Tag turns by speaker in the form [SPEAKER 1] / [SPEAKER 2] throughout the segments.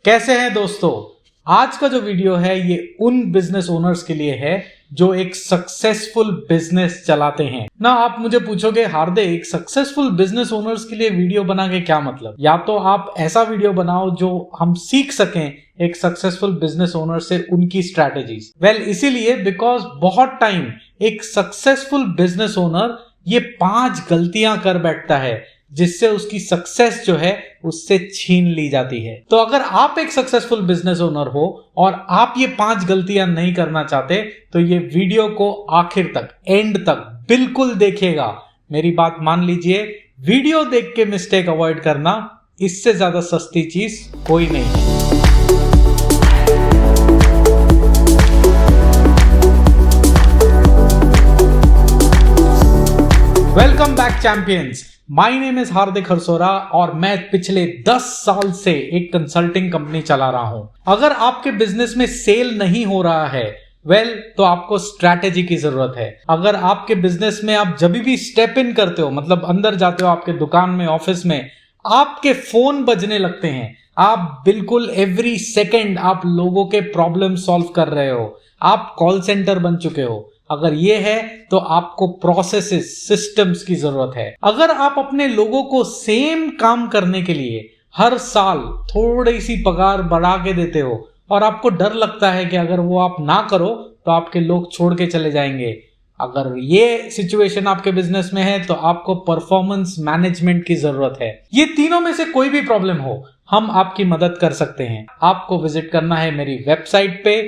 [SPEAKER 1] कैसे हैं दोस्तों। आज का जो वीडियो है ये उन बिजनेस ओनर्स के लिए है जो एक सक्सेसफुल बिजनेस चलाते हैं ना। आप मुझे पूछोगे हार्दे, एक सक्सेसफुल बिजनेस ओनर्स के लिए वीडियो बना के क्या मतलब। या तो आप ऐसा वीडियो बनाओ जो हम सीख सकें एक सक्सेसफुल बिजनेस ओनर से उनकी स्ट्रैटेजीज। इसीलिए बिकॉज बहुत टाइम एक सक्सेसफुल बिजनेस ओनर ये 5 गलतियां कर बैठता है जिससे उसकी सक्सेस जो है उससे छीन ली जाती है। तो अगर आप एक सक्सेसफुल बिजनेस ओनर हो और आप ये 5 गलतियां नहीं करना चाहते तो ये वीडियो को आखिर तक, एंड तक बिल्कुल देखिएगा। मेरी बात मान लीजिए, वीडियो देख के मिस्टेक अवॉइड करना इससे ज्यादा सस्ती चीज कोई नहीं है। Welcome back champions. My name is Hardik Harsora और मैं पिछले 10 साल से एक कंसल्टिंग कंपनी चला रहा हूं। अगर आपके बिजनेस में सेल नहीं हो रहा है तो आपको स्ट्रैटेजी की जरूरत है। अगर आपके बिजनेस में आप जब भी स्टेप इन करते हो, मतलब अंदर जाते हो आपके दुकान में, ऑफिस में, आपके फोन बजने लगते हैं, आप बिल्कुल एवरी सेकेंड आप लोगों के प्रॉब्लम सॉल्व कर रहे हो, आप कॉल सेंटर बन चुके हो। अगर ये है तो आपको प्रोसेसेस, सिस्टम्स की जरूरत है। अगर आप अपने लोगों को सेम काम करने के लिए हर साल थोड़ी सी पगार बढ़ा के देते हो और आपको डर लगता है कि अगर वो आप ना करो तो आपके लोग छोड़ के चले जाएंगे, अगर ये सिचुएशन आपके बिजनेस में है तो आपको परफॉर्मेंस मैनेजमेंट की जरूरत है। ये तीनों में से कोई भी प्रॉब्लम हो, हम आपकी मदद कर सकते हैं। आपको विजिट करना है मेरी वेबसाइट पे,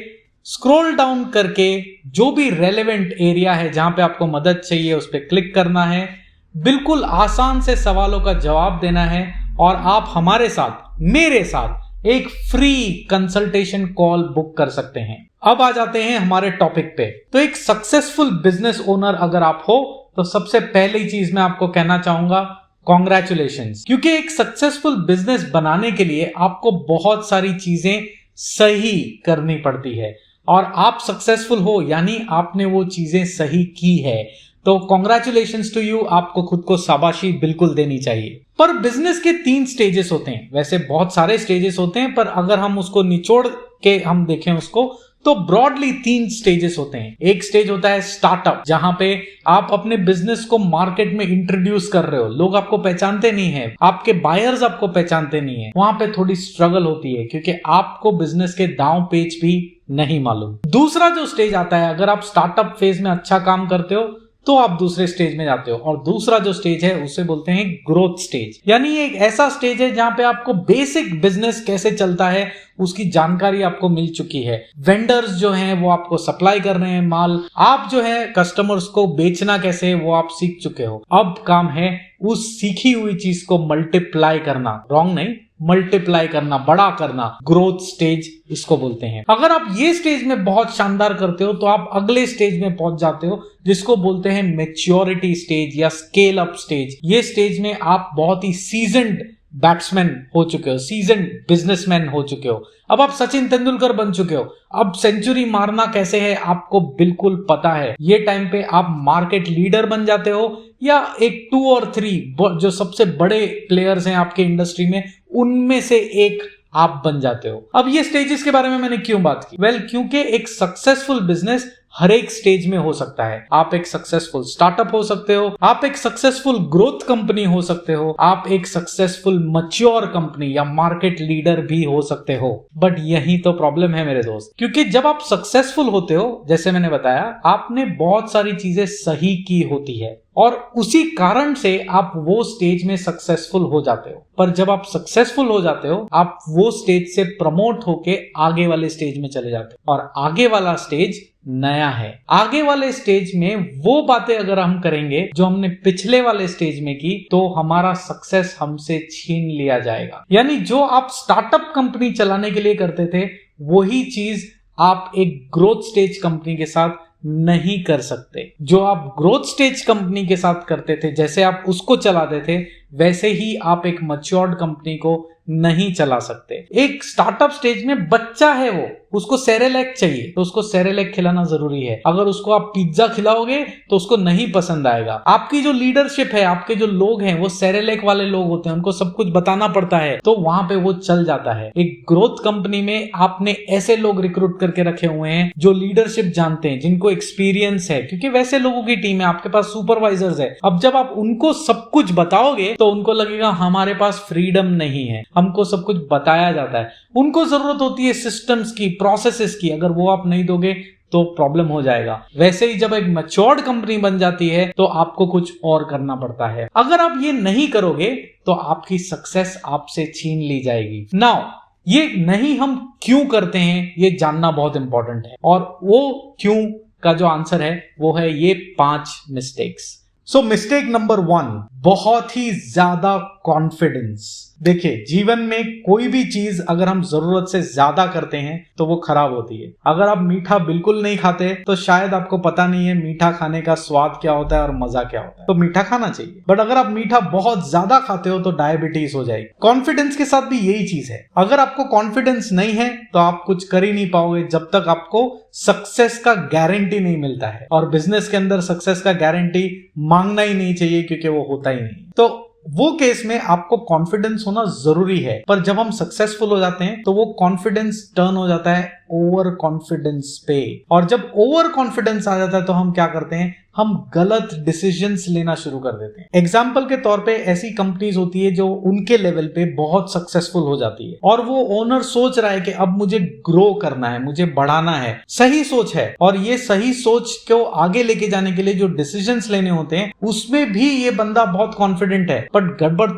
[SPEAKER 1] स्क्रॉल डाउन करके जो भी रेलेवेंट एरिया है जहां पे आपको मदद चाहिए उस पर क्लिक करना है। बिल्कुल आसान से सवालों का जवाब देना है और आप हमारे साथ, मेरे साथ एक फ्री कंसल्टेशन कॉल बुक कर सकते हैं। अब आ जाते हैं हमारे टॉपिक पे। तो एक सक्सेसफुल बिजनेस ओनर अगर आप हो तो सबसे पहली चीज मैं आपको कहना चाहूंगा, कॉन्ग्रेचुलेशंस। क्योंकि एक सक्सेसफुल बिजनेस बनाने के लिए आपको बहुत सारी चीजें सही करनी पड़ती है और आप सक्सेसफुल हो यानी आपने वो चीजें सही की है। तो कॉन्ग्रेचुलेशंस टू यू, आपको खुद को शाबाशी बिल्कुल देनी चाहिए। पर बिजनेस के 3 स्टेजेस होते हैं। वैसे बहुत सारे स्टेजेस होते हैं पर अगर हम उसको निचोड़ के हम देखें उसको तो ब्रॉडली 3 स्टेजेस होते हैं। एक स्टेज होता है स्टार्टअप, जहां पे आप अपने बिजनेस को मार्केट में इंट्रोड्यूस कर रहे हो, लोग आपको पहचानते नहीं है, आपके बायर्स आपको पहचानते नहीं है। वहां पे थोड़ी स्ट्रगल होती है क्योंकि आपको बिजनेस के दांव पेच भी नहीं मालूम। दूसरा जो स्टेज आता है, अगर आप स्टार्टअप फेज में अच्छा काम करते हो तो आप दूसरे स्टेज में जाते हो और दूसरा जो स्टेज है उसे बोलते हैं ग्रोथ स्टेज। यानी एक ऐसा स्टेज है जहां पे आपको बेसिक बिजनेस कैसे चलता है उसकी जानकारी आपको मिल चुकी है। वेंडर्स जो हैं वो आपको सप्लाई कर रहे हैं माल, आप जो है कस्टमर्स को बेचना कैसे है वो आप सीख चुके हो। अब काम है उस सीखी हुई चीज को मल्टीप्लाई करना, रॉन्ग नहीं, मल्टीप्लाई करना, बड़ा करना। ग्रोथ स्टेज इसको बोलते हैं। अगर आप ये स्टेज में बहुत शानदार करते हो तो आप अगले स्टेज में पहुंच जाते हो जिसको बोलते हैं मैच्योरिटी स्टेज या स्केल अप स्टेज। ये स्टेज में आप बहुत ही सीजन्ड बैट्समैन हो चुके हो, सीजन्ड बिजनेसमैन हो चुके हो। अब आप सचिन तेंदुलकर बन चुके हो। अब सेंचुरी मारना कैसे है आपको बिल्कुल पता है। ये टाइम पे आप मार्केट लीडर बन जाते हो या एक 2 और 3 जो सबसे बड़े प्लेयर्स हैं आपके इंडस्ट्री में उनमें से एक आप बन जाते हो। अब ये स्टेजेस के बारे में मैंने क्यों बात की? क्योंकि एक सक्सेसफुल बिजनेस हर एक स्टेज में हो सकता है। आप एक सक्सेसफुल स्टार्टअप हो सकते हो, आप एक सक्सेसफुल ग्रोथ कंपनी हो सकते हो, आप एक सक्सेसफुल मैच्योर कंपनी या मार्केट लीडर भी हो सकते हो। बट यही तो प्रॉब्लम है मेरे दोस्त, क्योंकि जब आप सक्सेसफुल होते हो, जैसे मैंने बताया, आपने बहुत सारी चीजें सही की होती है और उसी कारण से आप वो स्टेज में सक्सेसफुल हो जाते हो। पर जब आप सक्सेसफुल हो जाते हो आप वो स्टेज से प्रमोट होके आगे वाले स्टेज में चले जाते हो और आगे वाला स्टेज नया है। आगे वाले स्टेज में वो बातें अगर हम करेंगे जो हमने पिछले वाले स्टेज में की तो हमारा सक्सेस हमसे छीन लिया जाएगा। यानी जो आप स्टार्टअप कंपनी चलाने के लिए करते थे वही चीज आप एक ग्रोथ स्टेज कंपनी के साथ नहीं कर सकते। जो आप ग्रोथ स्टेज कंपनी के साथ करते थे, जैसे आप उसको चलाते थे, वैसे ही आप एक मैच्योर्ड कंपनी को नहीं चला सकते। एक स्टार्टअप स्टेज में बच्चा है, उसको सेरेलैक चाहिए तो उसको सेरेलैक खिलाना जरूरी है। अगर उसको आप पिज्जा खिलाओगे तो उसको नहीं पसंद आएगा। आपकी जो लीडरशिप है, आपके जो लोग हैं वो सेरेलैक वाले लोग होते हैं, उनको सब कुछ बताना पड़ता है, तो वहां पे वो चल जाता है। एक ग्रोथ कंपनी में आपने ऐसे लोग रिक्रूट करके रखे हुए हैं जो लीडरशिप जानते हैं, जिनको एक्सपीरियंस है, क्योंकि वैसे लोगों की टीम है, आपके पास सुपरवाइजर्स है। अब जब आप उनको सब कुछ बताओगे तो उनको लगेगा हमारे पास फ्रीडम नहीं है, हमको सब कुछ बताया जाता है। उनको जरूरत होती है सिस्टम्स की, प्रोसेसेस की, अगर वो आप नहीं दोगे तो प्रॉब्लम हो जाएगा। वैसे ही जब एक मैच्योर्ड कंपनी बन जाती है तो आपको कुछ और करना पड़ता है। अगर आप ये नहीं करोगे तो आपकी सक्सेस आपसे छीन ली जाएगी। नाउ ये नहीं हम क्यों करते हैं ये जानना बहुत इंपॉर्टेंट है, और वो क्यों का जो आंसर है वो है ये 5 मिस्टेक्स। सो मिस्टेक नंबर 1, बहुत ही ज्यादा कॉन्फिडेंस। देखिए, जीवन में कोई भी चीज अगर हम जरूरत से ज्यादा करते हैं तो वो खराब होती है। अगर आप मीठा बिल्कुल नहीं खाते तो शायद आपको पता नहीं है मीठा खाने का स्वाद क्या होता है और मजा क्या होता है, तो मीठा खाना चाहिए। बट अगर आप मीठा बहुत ज्यादा खाते हो तो डायबिटीज हो जाएगी। कॉन्फिडेंस के साथ भी यही चीज है। अगर आपको कॉन्फिडेंस नहीं है तो आप कुछ कर ही नहीं पाओगे जब तक आपको सक्सेस का गारंटी नहीं मिलता है। और बिजनेस के अंदर सक्सेस का गारंटी मांगना ही नहीं चाहिए, क्योंकि वो होता ही नहीं। तो वो केस में आपको कॉन्फिडेंस होना जरूरी है। पर जब हम सक्सेसफुल हो जाते हैं तो वो कॉन्फिडेंस टर्न हो जाता है ओवर कॉन्फिडेंस पे। और जब ओवर कॉन्फिडेंस आ जाता है तो हम क्या करते हैं, हम गलत डिसीजंस लेना शुरू कर देते हैं। एग्जाम्पल के तौर पे ऐसी कंपनीज होती है जो उनके लेवल पे बहुत सक्सेसफुल हो जाती है, और वो ओनर सोच रहा है कि अब मुझे ग्रो करना है, मुझे बढ़ाना है। सही सोच है, और ये सही सोच को आगे लेके जाने के लिए जो डिसीजंस लेने होते हैं उसमें भी ये बंदा बहुत कॉन्फिडेंट है। बट गड़बड़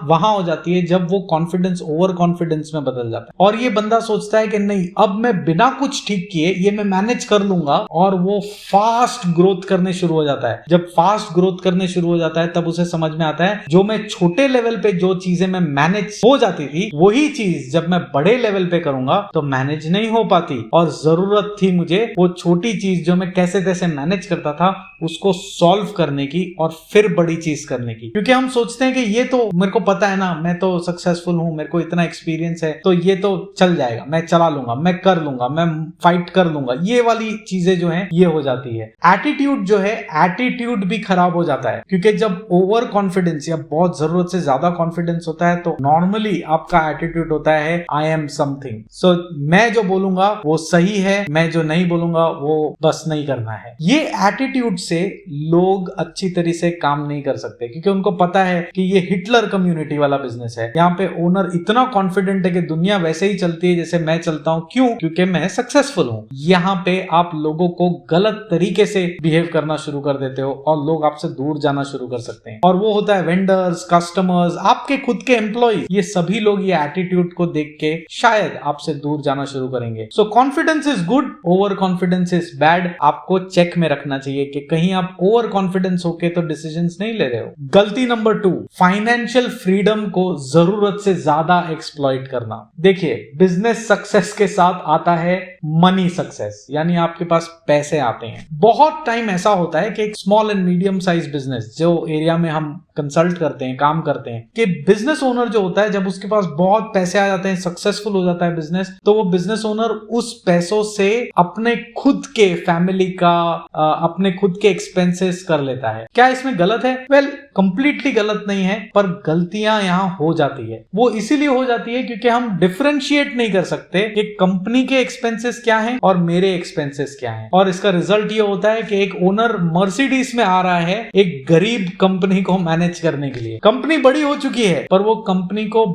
[SPEAKER 1] वहां हो जाती है जब वो कॉन्फिडेंस ओवर कॉन्फिडेंस में बदल जाता है, और ये बंदा सोचता है कि नहीं, अब मैं बिना कुछ ठीक किए ये मैं मैनेज कर लूंगा, और वो फास्ट ग्रोथ करने शुरू हो जाता है। जब फास्ट ग्रोथ करने शुरू हो जाता है तब उसे समझ में आता है जो मैं छोटे लेवल पे जो चीजें मैं मैनेज हो जाती थी वही चीज जब मैं बड़े लेवल पे करूंगा तो मैनेज नहीं हो पाती, और जरूरत थी मुझे वो छोटी चीज जो मैं कैसे कैसे मैनेज करता था उसको सॉल्व करने की और फिर बड़ी चीज करने की। क्योंकि हम सोचते हैं कि ये तो मेरे को पता है ना, मैं तो सक्सेसफुल हूं, मेरे को इतना एक्सपीरियंस है, तो ये तो चल जाएगा, मैं चला लूंगा, मैं कर लूंगा, मैं फाइट कर लूंगा। ये वाली चीजें जो है ये हो जाती है। एटीट्यूड जो है, एटीट्यूड भी खराब हो जाता है, क्योंकि जब ओवर कॉन्फिडेंस या बहुत जरूरत से ज्यादा कॉन्फिडेंस होता है तो नॉर्मली आपका एटीट्यूड होता है आई एम समथिंग। सो मैं जो बोलूंगा वो सही है, मैं जो नहीं बोलूंगा वो बस नहीं करना है। ये एटीट्यूड से लोग अच्छी तरह से काम नहीं कर सकते, क्योंकि उनको पता है कि ये हिटलर कम्युनिटी वाला बिजनेस है। यहाँ पे ओनर इतना कॉन्फिडेंट है कि दुनिया वैसे ही चलती है जैसे मैं चलता हूं। क्यों? क्योंकि मैं सक्सेसफुल हूं। यहाँ पे आप लोगों को गलत तरीके से बिहेव करना शुरू कर देते हो और लोग आपसे दूर जाना शुरू कर सकते हैं। और वो होता है वेंडर्स, कस्टमर्स, आपके खुद के एम्प्लॉय, ये सभी लोग ये एटीट्यूड को देख के शायद आपसे दूर जाना शुरू करेंगे। सो confidence is good, over confidence is bad. आपको चेक में रखना चाहिए कि कहीं आप ओवर कॉन्फिडेंस होके तो डिसीजंस नहीं ले रहे हो। गलती नंबर 2, फाइनेंशियल फ्रीडम को जरूरत से ज्यादा एक्सप्लॉइट करना। देखिए, बिजनेस सक्सेस के साथ आता है मनी सक्सेस, यानी आपके पास पैसे आते हैं। बहुत टाइम ऐसा होता है कि एक small and medium size business जो एरिया में हम कंसल्ट करते हैं, काम करते हैं, कि बिजनेस ओनर जो होता है जब उसके पास बहुत पैसे आ जाते हैं, सक्सेसफुल हो जाता है बिजनेस, तो वो बिजनेस ओनर उस पैसों से अपने खुद के फैमिली का अपने खुद के एक्सपेंसेस कर लेता है। क्या इसमें गलत है? वेल, कंप्लीटली गलत नहीं है, पर गलतियां यहां हो जाती है। वो इसीलिए हो जाती है क्योंकि हम डिफरेंशिएट नहीं कर सकते कि कंपनी के एक्सपेंसेस क्या हैं और मेरे एक्सपेंसेस क्या हैं। और इसका रिजल्ट ये होता है कि एक ओनर मर्सिडीज में आ रहा है एक गरीब कंपनी को मैनेज करने के लिए। कंपनी बड़ी हो चुकी है, पर वो कंपनी को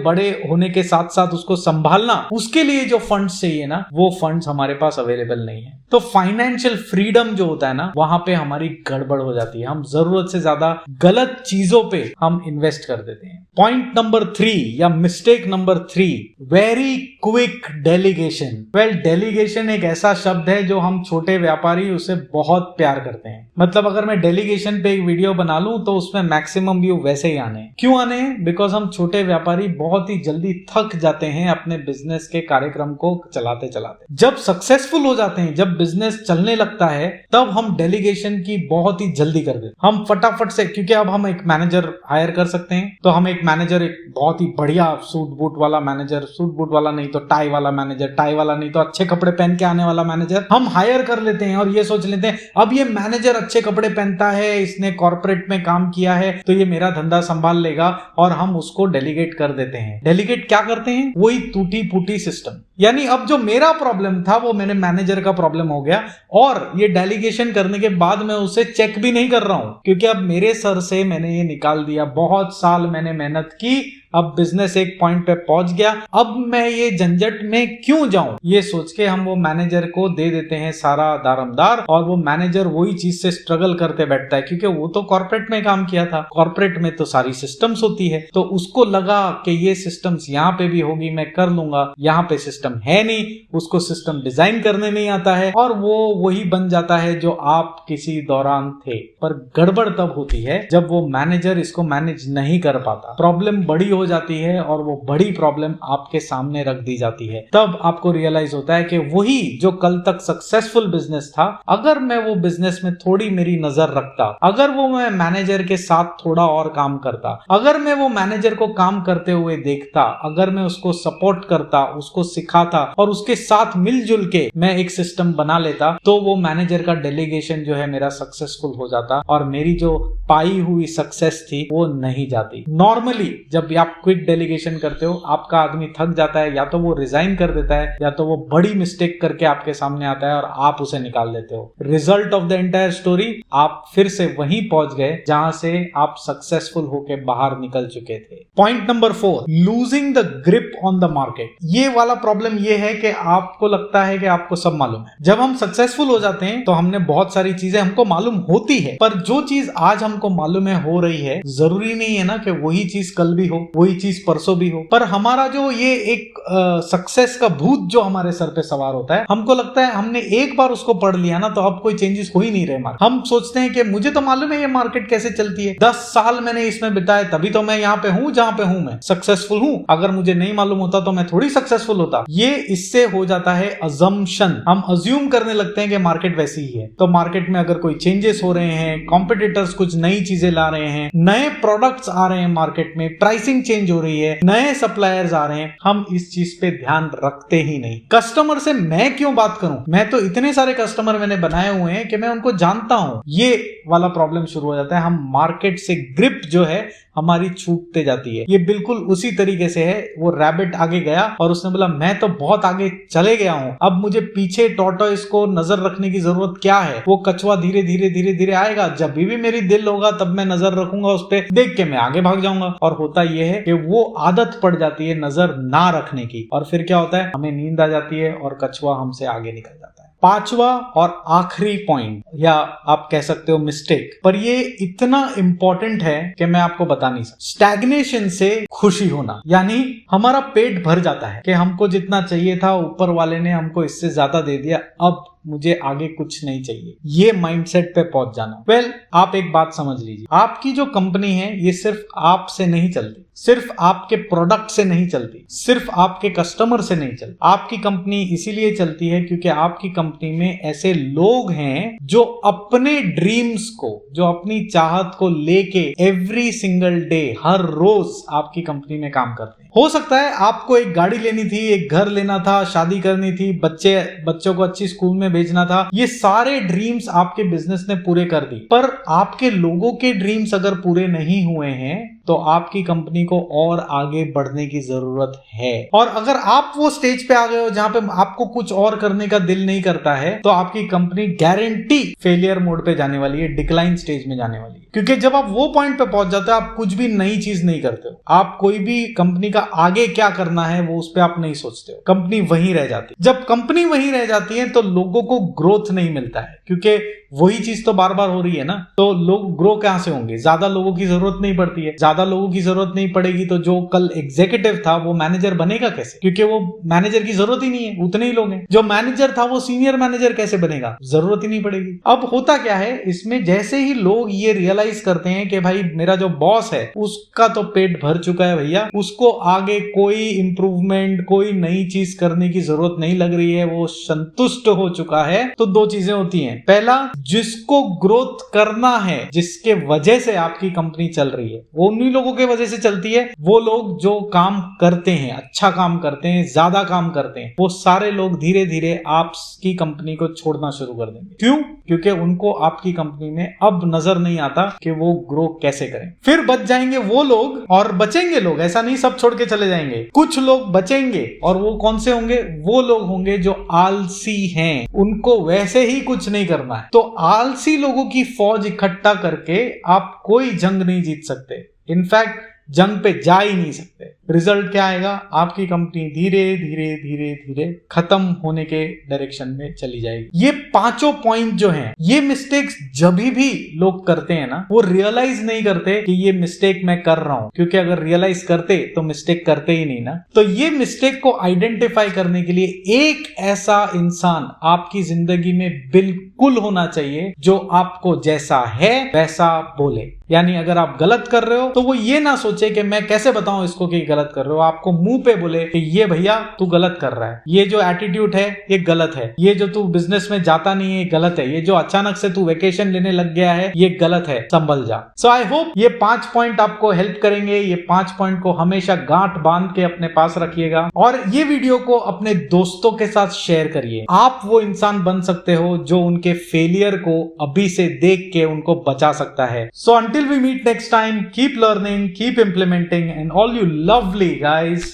[SPEAKER 1] बड़े होने के साथ साथ उसको संभालना, उसके लिए जो फंड्स चाहिए ना, वो फंड्स हमारे पास अवेलेबल नहीं है। तो फाइनेंशियल फ्रीडम जो होता है ना, वहां पे हमारी गड़बड़ हो जाती है। हम जरूरत से ज्यादा गलत चीजों पे हम इन्वेस्ट कर देते हैं। पॉइंट नंबर 3 या mistake number 3, very quick delegation. Well, delegation एक ऐसा शब्द है जो हम छोटे व्यापारी उसे बहुत प्यार करते हैं। मतलब अगर मैं डेलीगेशन पे एक वीडियो बना लूं तो उसमें मैक्सिमम व्यू वैसे ही आने हैं। क्यों आने हैं? बिकॉज हम छोटे व्यापारी बहुत ही जल्दी थक जाते हैं अपने बिजनेस के कार्यक्रम को चलाते चलाते। जब सक्सेसफुल हो जाते हैं, जब बिजनेस चलने लगता है, तब हम डेलीगेशन की बहुत ही जल्दी कर देते। हम फटाफट से, क्योंकि अब हम एक मैनेजर हायर कर सकते हैं, तो हम एक मैनेजर, एक बहुत ही बढ़िया सूट बूट वाला मैनेजर, सूट बूट वाला नहीं तो टाई वाला मैनेजर, टाई वाला नहीं तो अच्छे कपड़े पहन के आने वाला मैनेजर हम हायर कर लेते हैं। और ये सोच लेते हैं अब ये मैनेजर अच्छे कपड़े पहनता है, इसने कॉर्पोरेट में काम किया है, तो ये मेरा धंधा संभाल लेगा, और हम उसको डेलीगेट कर देते हैं। डेलीगेट क्या करते हैं? वही टूटी फूटी सिस्टम। यानी अब जो मेरा प्रॉब्लम था वो मेरे मैनेजर का प्रॉब्लम हो गया, और ये डेलीगेशन करने के बाद मैं उसे चेक भी नहीं कर रहा हूं, क्योंकि अब मेरे सर से मैंने ये निकाल दिया। बहुत साल मैंने मेहनत की, अब बिजनेस एक पॉइंट पे पहुंच गया, अब मैं ये झंझट में क्यों जाऊं, ये सोच के हम वो मैनेजर को दे देते हैं सारा दारमदार, और वो मैनेजर वही चीज से स्ट्रगल करते बैठता है, क्योंकि वो तो कॉर्पोरेट में काम किया था, कॉर्पोरेट में तो सारी सिस्टम्स होती है, तो उसको लगा कि ये सिस्टम्स यहाँ पे भी होगी, मैं कर लूंगा। यहाँ पे सिस्टम है नहीं, उसको सिस्टम डिजाइन करने नहीं आता है, और वो वही बन जाता है जो आप किसी दौरान थे। पर गड़बड़ तब होती है जब वो मैनेजर इसको मैनेज नहीं कर पाता, प्रॉब्लम बड़ी हो जाती है, और वो बड़ी प्रॉब्लम आपके सामने रख दी जाती है। तब आपको रियलाइज होता है कि वही जो कल तक सक्सेसफुल बिजनेस था, अगर मैं वो बिजनेस में थोड़ी मेरी नजर रखता, अगर वो मैं मैनेजर के साथ थोड़ा और काम करता, अगर मैं वो मैनेजर को काम करते हुए देखता, अगर मैं उसको सपोर्ट करता, उसको सिखाता, और उसके साथ मिलजुल के मैं एक सिस्टम बना लेता, तो वो मैनेजर का डेलीगेशन जो है मेरा सक्सेसफुल हो जाता, और मेरी जो पाई हुई सक्सेस थी वो नहीं जाती। नॉर्मली जब आप क्विक डेलीगेशन करते हो, आपका आदमी थक जाता है, या तो वो रिजाइन कर देता है, या तो वो बड़ी मिस्टेक करके आपके सामने आता है और आप उसे निकाल देते हो। Result of the entire story, आप फिर से वहीं पहुंच गए जहां से आप सक्सेसफुल होके बाहर निकल चुके थे। Point number 4, losing the grip on the market. ये वाला प्रॉब्लम ये है कि आपको लगता है कि आपको सब मालूम है। जब हम सक्सेसफुल हो जाते हैं तो हमने बहुत सारी चीजें हमको मालूम होती है, पर जो चीज आज हमको मालूम है हो रही है, जरूरी नहीं है ना कि वही चीज कल भी हो, वही चीज परसों भी हो। पर हमारा जो ये एक सक्सेस का भूत जो हमारे सर पे सवार होता है, हमको लगता है हमने एक बार उसको पढ़ लिया ना तो अब कोई चेंजेस हो ही नहीं रहे। हम सोचते हैं कि मुझे तो मालूम है ये मार्केट कैसे चलती है, 10 साल मैंने इसमें बिताए, तभी तो मैं यहाँ पे हूँ जहां पे हूँ, मैं सक्सेसफुल हूँ। अगर मुझे नहीं मालूम होता तो मैं थोड़ी सक्सेसफुल होता। ये इससे हो जाता है अजम्पशन। हम अज्यूम करने लगते हैं कि मार्केट वैसी ही है। तो मार्केट में अगर कोई चेंजेस हो रहे हैं, कॉम्पिटिटर्स कुछ नई चीजें ला रहे हैं, नए प्रोडक्ट्स आ रहे हैं मार्केट में, प्राइसिंग चेंज हो रही है, नए सप्लायर्स आ रहे हैं, हम इस चीज पे ध्यान रखते ही नहीं। कस्टमर से मैं क्यों बात करूं, मैं तो इतने सारे कस्टमर मैंने बनाए हुए हैं कि मैं उनको जानता हूं। ये वाला प्रॉब्लम शुरू हो जाता है। हम मार्केट से ग्रिप जो है हमारी छूटते जाती है। ये बिल्कुल उसी तरीके से है, वो रैबिट आगे गया और उसने बोला मैं तो बहुत आगे चले गया हूं, अब मुझे पीछे टॉर्टोइस को नजर रखने की जरूरत क्या है। वो कछुआ धीरे धीरे धीरे धीरे आएगा, जब भी मेरी दिल होगा तब मैं नजर रखूंगा उस पे, देख के मैं आगे भाग जाऊंगा। और होता यह है कि वो आदत पड़ जाती है नजर ना रखने की, और फिर क्या होता है, हमें नींद आ जाती है और कछुआ हमसे आगे निकल जाता है। पांचवा और आखिरी पॉइंट, या आप कह सकते हो मिस्टेक, पर ये इतना इंपॉर्टेंट है कि मैं आपको बता नहीं सकता। स्टैग्नेशन से खुशी होना, यानी हमारा पेट भर जाता है कि हमको जितना चाहिए था ऊपर वाले ने हमको इससे ज्यादा दे दिया, अब मुझे आगे कुछ नहीं चाहिए, ये माइंडसेट पे पहुंच जाना। वेल, आप एक बात समझ लीजिए, आपकी जो कंपनी है ये सिर्फ आपसे नहीं चलती, सिर्फ आपके प्रोडक्ट से नहीं चलती, सिर्फ आपके कस्टमर से नहीं चलती। आपकी कंपनी इसीलिए चलती है क्योंकि आपकी कंपनी में ऐसे लोग हैं जो अपने ड्रीम्स को, जो अपनी चाहत को लेके एवरी सिंगल डे, हर रोज आपकी कंपनी में काम करते हैं। हो सकता है आपको एक गाड़ी लेनी थी, एक घर लेना था, शादी करनी थी, बच्चों को अच्छी स्कूल में भेजना था, ये सारे ड्रीम्स आपके बिजनेस ने पूरे कर दी, पर आपके लोगों के ड्रीम्स अगर पूरे नहीं हुए हैं तो आपकी कंपनी को और आगे बढ़ने की जरूरत है। और अगर आप वो स्टेज पे आ गए हो जहां पे आपको कुछ और करने का दिल नहीं करता है, तो आपकी कंपनी गारंटी फेलियर मोड पे जाने वाली है, डिक्लाइन स्टेज में जाने वाली है। क्योंकि जब आप वो पॉइंट पे पहुंच जाते हो, आप कुछ भी नई चीज नहीं करते हो, आप कोई भी कंपनी का आगे क्या करना है वो उस पे आप नहीं सोचते हो, कंपनी वहीं रह जाती है। जब कंपनी वहीं रह जाती है तो लोगों को ग्रोथ नहीं मिलता है, क्योंकि वही चीज तो बार बार हो रही है ना, तो लोग ग्रो कहां से होंगे, ज्यादा लोगों की जरूरत नहीं पड़ती है, ज्यादा ज्यादा लोगों की जरूरत नहीं पड़ेगी तो जो कल एग्जीक्यूटिव था वो मैनेजर बनेगा कैसे, क्योंकि वो मैनेजर की जरूरत ही नहीं है, उतने ही लोग हैं। जो मैनेजर था वो सीनियर मैनेजर कैसे बनेगा, जरूरत ही नहीं पड़ेगी। अब होता क्या है इसमें, जैसे ही लोग ये रियलाइज करते हैं कि भाई मेरा जो बॉस है उसका तो पेट भर चुका है भैया, उसको आगे कोई इंप्रूवमेंट, कोई नई चीज करने की जरूरत नहीं लग रही है, वो संतुष्ट हो चुका है, तो दो चीजें होती हैं। पहला, जिसको ग्रोथ करना है, जिसके वजह से आपकी कंपनी चल रही है, वो उन्हीं लोगों के वजह से चलती है। वो लोग जो काम करते हैं, अच्छा काम करते हैं, ज्यादा काम करते हैं, वो सारे लोग धीरे धीरे आपकी कंपनी को छोड़ना शुरू कर देंगे। क्यों? क्योंकि उनको आपकी कंपनी में अब नजर नहीं आता कि वो ग्रो कैसे करें। फिर बच जाएंगे वो लोग, और बचेंगे लोग, ऐसा नहीं सब छोड़ के चले जाएंगे, कुछ लोग बचेंगे। और वो कौन से होंगे? वो लोग होंगे जो आलसी हैं, उनको वैसे ही कुछ नहीं करना है। तो आलसी लोगों की फौज इकट्ठा करके आप कोई जंग नहीं जीत सकते, इनफैक्ट जंग पे जा ही नहीं सकते। रिजल्ट क्या आएगा? आपकी कंपनी धीरे धीरे धीरे धीरे खत्म होने के डायरेक्शन में चली जाएगी। ये पांचों पॉइंट जो हैं, ये मिस्टेक्स जब भी लोग करते हैं ना, वो रियलाइज नहीं करते कि ये मिस्टेक मैं कर रहा हूं, क्योंकि अगर रियलाइज करते तो मिस्टेक करते ही नहीं ना। तो ये मिस्टेक को आइडेंटिफाई करने के लिए एक ऐसा इंसान आपकी जिंदगी में बिल्कुल होना चाहिए जो आपको जैसा है वैसा बोले। यानी अगर आप गलत कर रहे हो तो वो ये ना सोचे कि मैं कैसे बताऊं इसको कि गलत कर रहे हो, आपको मुंह पे बोले कि ये भैया तू गलत कर रहा है, ये जो एटीट्यूड है ये गलत है, ये जो तू बिजनेस में जाता नहीं है ये गलत है, ये जो अचानक से तू वेकेशन लेने लग गया है ये गलत है, संभल जा। सो आई होप ये 5 पॉइंट आपको हेल्प करेंगे। ये 5 पॉइंट को हमेशा गांठ बांध के अपने पास रखिएगा और ये वीडियो को अपने दोस्तों के साथ शेयर करिए। आप वो इंसान बन सकते हो जो उनके फेलियर को अभी से देख के उनको बचा सकता है। सो until we meet next time, keep learning, keep implementing, and all you lovely guys,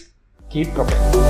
[SPEAKER 1] keep propelling.